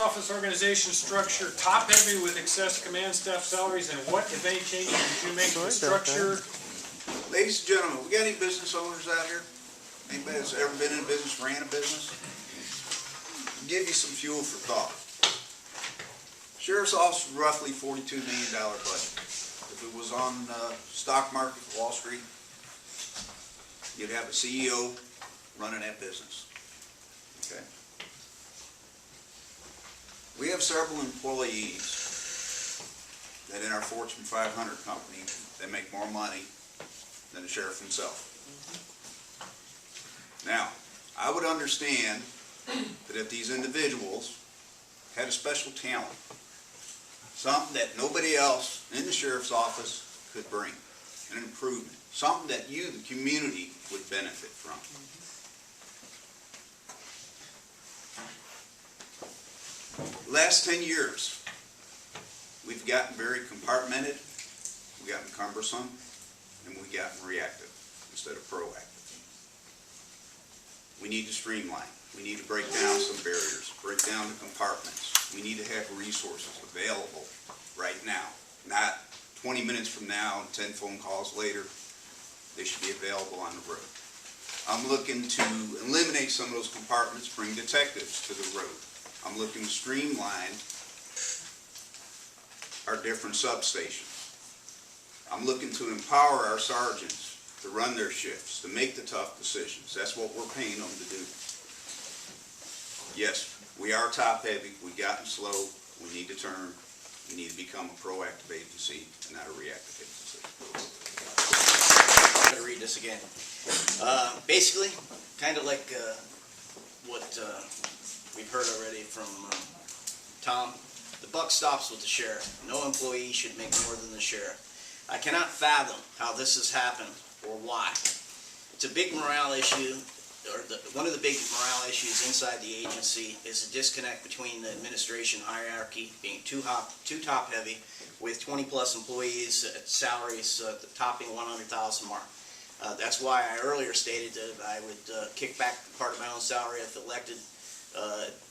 office organization structure top heavy with excess command staff salaries, and what, if any, changes did you make to the structure? Ladies and gentlemen, we got any business owners out here? Anybody that's ever been in business, ran a business? I'll give you some fuel for thought. Sheriff's office, roughly $42 million budget. If it was on stock market, Wall Street, you'd have a CEO running that business. Okay. We have several employees that in our Fortune 500 company, they make more money than the sheriff himself. Now, I would understand that if these individuals had a special talent, something that nobody else in the sheriff's office could bring, an improvement, something that you, the community, would benefit from. Last 10 years, we've gotten very compartmented, we've gotten cumbersome, and we've gotten reactive instead of proactive. We need to streamline. We need to break down some barriers, break down the compartments. We need to have resources available right now, not 20 minutes from now and 10 phone calls later. They should be available on the road. I'm looking to eliminate some of those compartments, bring detectives to the road. I'm looking to streamline our different substations. I'm looking to empower our sergeants to run their shifts, to make the tough decisions. That's what we're paying them to do. Yes, we are top heavy, we've gotten slow, we need to turn, we need to become a proactive agency and not a reactive agency. I'm going to read this again. Basically, kind of like what we've heard already from Tom, the buck stops with the sheriff. No employee should make more than the sheriff. I cannot fathom how this has happened or why. It's a big morale issue, or one of the big morale issues inside the agency is the disconnect between the administration hierarchy being too top heavy with 20 plus employees at salaries topping 100,000 mark. That's why I earlier stated that I would kick back part of my own salary if elected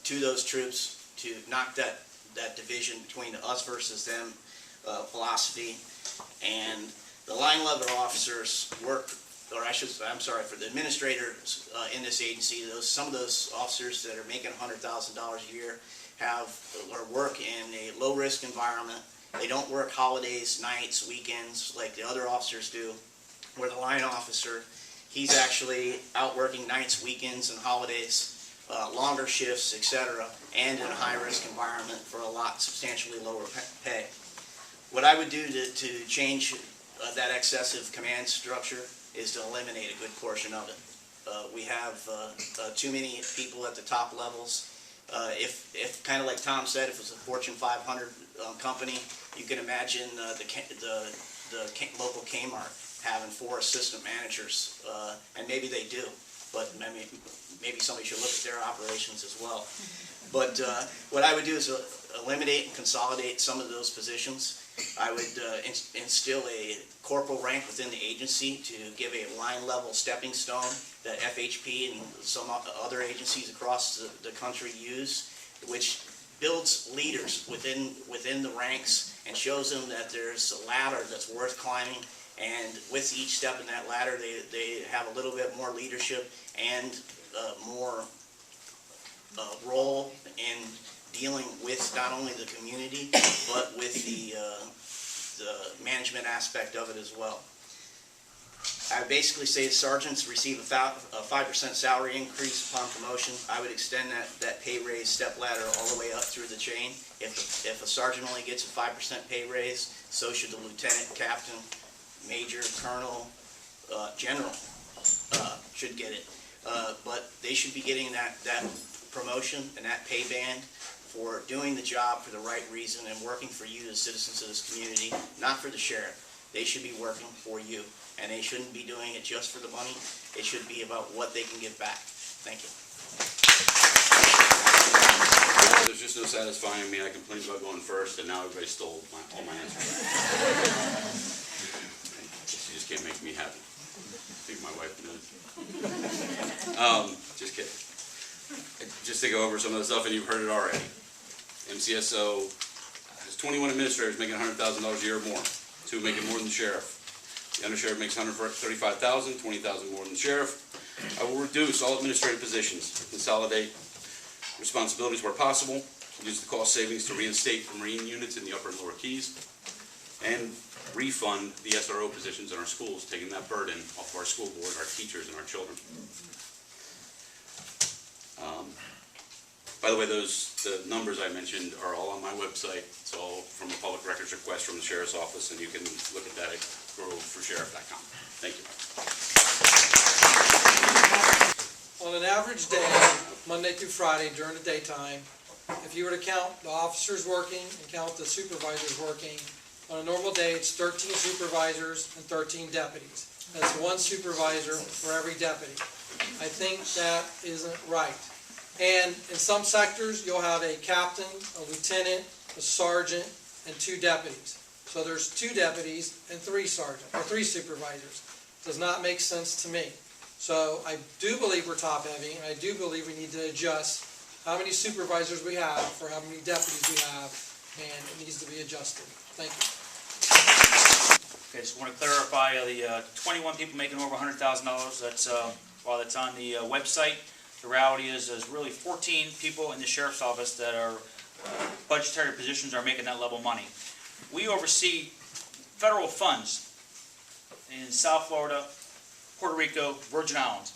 to those troops to knock that division between us versus them philosophy. And the line level officers work, or I'm sorry, for the administrators in this agency, some of those officers that are making $100,000 a year work in a low risk environment. They don't work holidays, nights, weekends like the other officers do. Where the line officer, he's actually out working nights, weekends, and holidays, longer shifts, etc., and in a high-risk environment for a substantially lower pay. What I would do to change that excessive command structure is to eliminate a good portion of it. We have too many people at the top levels. If kind of like Tom said, if it was a Fortune 500 company, you can imagine the local Kmart having 4 assistant managers, and maybe they do, but maybe somebody should look at their operations as well. But what I would do is eliminate and consolidate some of those positions. I would instill a corporal rank within the agency to give a line level stepping stone that FHP and some other agencies across the country use, which builds leaders within the ranks and shows them that there's a ladder that's worth climbing. And with each step in that ladder, they have a little bit more leadership and more role in dealing with not only the community, but with the management aspect of it as well. I basically say sergeants receive a 5% salary increase upon promotion. I would extend that pay raise step ladder all the way up through the chain. If a sergeant only gets a 5% pay raise, so should the lieutenant, captain, major, colonel, general should get it. But they should be getting that promotion and that pay band for doing the job for the right reason and working for you, the citizens of this community, not for the sheriff. They should be working for you, and they shouldn't be doing it just for the money. It should be about what they can give back. Thank you. There's just no satisfying me. I complained about going first, and now everybody stole all my answers. You just can't make me happy. I think my wife knows. Just kidding. Just to go over some of the stuff, and you've heard it already. MCSO has 21 administrators making $100,000 a year or more, 2 making more than the sheriff. The undersheriff makes $135,000, $20,000 more than the sheriff. I will reduce all administrative positions, consolidate responsibilities where possible, use the cost savings to reinstate Marine units in the upper and lower Keys, and refund the SRO positions in our schools, taking that burden off of our school board, our teachers, and our children. By the way, the numbers I mentioned are all on my website. It's all from a public records request from the sheriff's office, and you can look at that at groveforsheriff.com. Thank you. On an average day, Monday through Friday during the daytime, if you were to count the officers working and count the supervisors working, on a normal day, it's 13 supervisors and 13 deputies. That's 1 supervisor for every deputy. I think that isn't right. And in some sectors, you'll have a captain, a lieutenant, a sergeant, and 2 deputies. So there's 2 deputies and 3 sergeants, or 3 supervisors. Does not make sense to me. So I do believe we're top heavy, and I do believe we need to adjust how many supervisors we have for how many deputies we have, and it needs to be adjusted. Thank you. Okay, just want to clarify the 21 people making over $100,000. That's while that's on the website. The reality is there's really 14 people in the sheriff's office that are budgetary positions are making that level of money. We oversee federal funds in South Florida, Puerto Rico, Virgin Islands.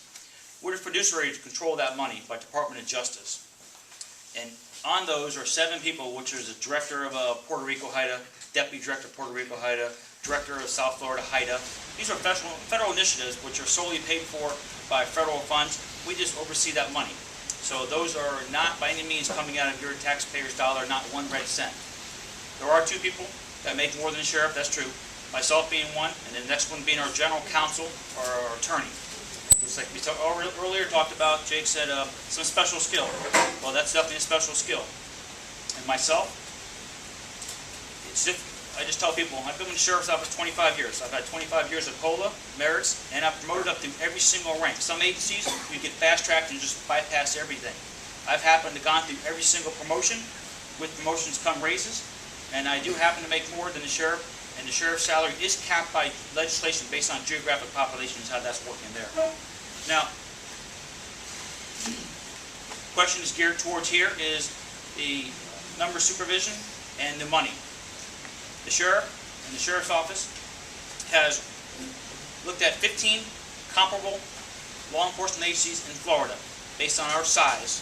We're the fiduciary to control that money by Department of Justice. And on those are 7 people, which is the director of Puerto Rico HIDA, deputy director of Puerto Rico HIDA, director of South Florida HIDA. These are federal initiatives which are solely paid for by federal funds. We just oversee that money. So those are not by any means coming out of your taxpayer's dollar, not 1 red cent. There are 2 people that make more than the sheriff, that's true. Myself being one, and the next one being our general counsel or our attorney. Just like we earlier talked about, Jake said some special skill. Well, that's definitely a special skill. And myself, I just tell people, I've been with the sheriff's office 25 years. I've had 25 years of COLA, merits, and I've promoted up through every single rank. Some agencies, we get fast-tracked and just bypass everything. I've happened to gone through every single promotion. With promotions come raises, and I do happen to make more than the sheriff, and the sheriff's salary is capped by legislation based on geographic populations, how that's working there. Now, the question is geared towards here is the number supervision and the money. The sheriff and the sheriff's office has looked at 15 comparable law enforcement agencies in Florida based on our size.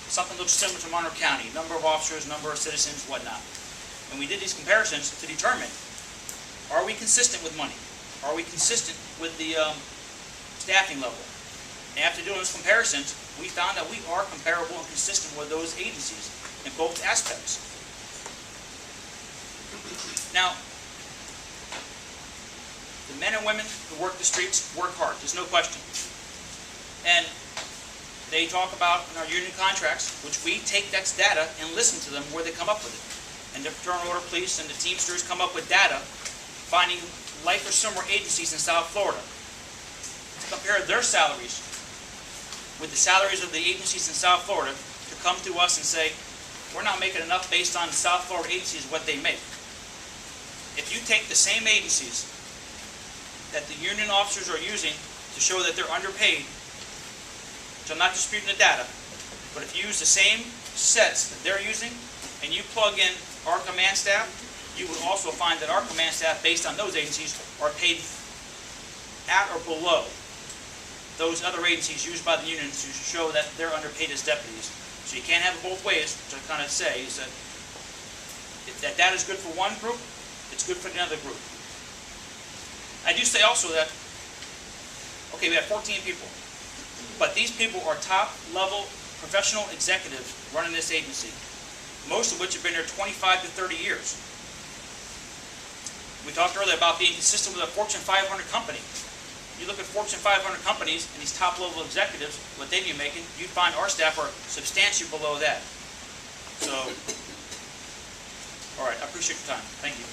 Something looks similar to Monroe County, number of officers, number of citizens, whatnot. And we did these comparisons to determine, are we consistent with money? Are we consistent with the staffing level? And after doing those comparisons, we found that we are comparable and consistent with those agencies in both aspects. Now, the men and women who work the streets work hard, there's no question. And they talk about in our union contracts, which we take that data and listen to them where they come up with it. And the Fraternal Order Police and the Teamsters come up with data finding like or similar agencies in South Florida to compare their salaries with the salaries of the agencies in South Florida to come to us and say, we're not making enough based on the South Florida agencies what they make. If you take the same agencies that the union officers are using to show that they're underpaid, which I'm not disputing the data, but if you use the same sets that they're using and you plug in our command staff, you will also find that our command staff, based on those agencies, are paid at or below those other agencies used by the union to show that they're underpaid as deputies. So you can't have it both ways, which I kind of say is that if that data is good for one group, it's good for another group. I do say also that, okay, we have 14 people, but these people are top-level professional executives running this agency, most of which have been there 25 to 30 years. We talked earlier about being consistent with a Fortune 500 company. You look at Fortune 500 companies and these top-level executives, what they'd be making, you'd find our staff are substantially below that. So, all right, I appreciate your time. Thank you.